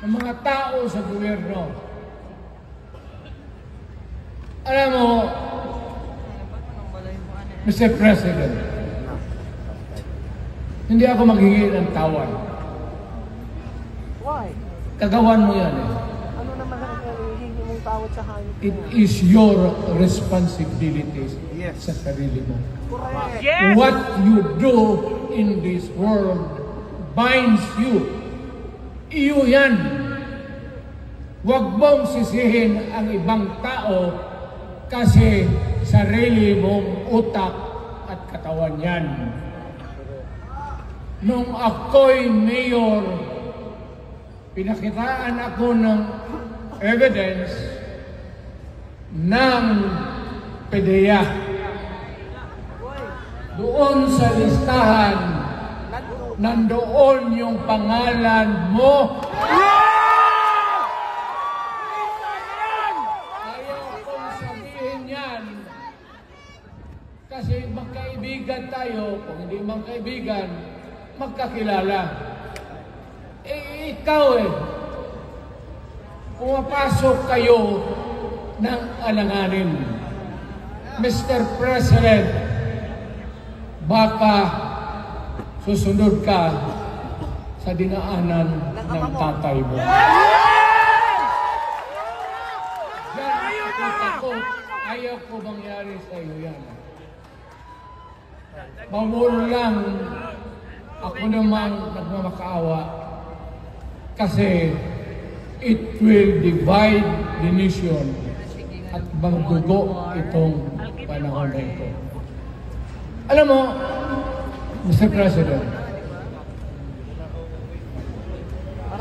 ng mga tao sa gobyerno. Alam mo, Mr. President, hindi ako maghingi ng tawad. Why? Kagawan mo yan eh. Ano naman ang hihingi mong tawad sa hangin? It is your responsibility Yes. sa sarili mo. Correct. Yes! What you do in this world binds you. Iyo yan. Huwag mong sisihin ang ibang tao kasi sarili mong utak at katawan yan. Nung ako'y mayor, pinakitaan ako ng evidence ng PDEA. Doon sa listahan, nandoon yung pangalan mo. Ayaw kong sabihin yan. Kasi magkaibigan tayo, kung hindi magkaibigan, magkakilala. Eh, ikaw pumapasok kayo ng alanganin. Mr. President, baka susunod ka sa dinaanan ng tatay mo. Ayaw ko mangyari sa iyo yan. Mamulo lang ako naman nagmamakaawa kasi it will divide the nation at magdugo itong panahon na ito. Alam mo, Mr. President,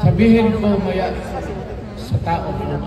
sabihin ko maya sa tao ng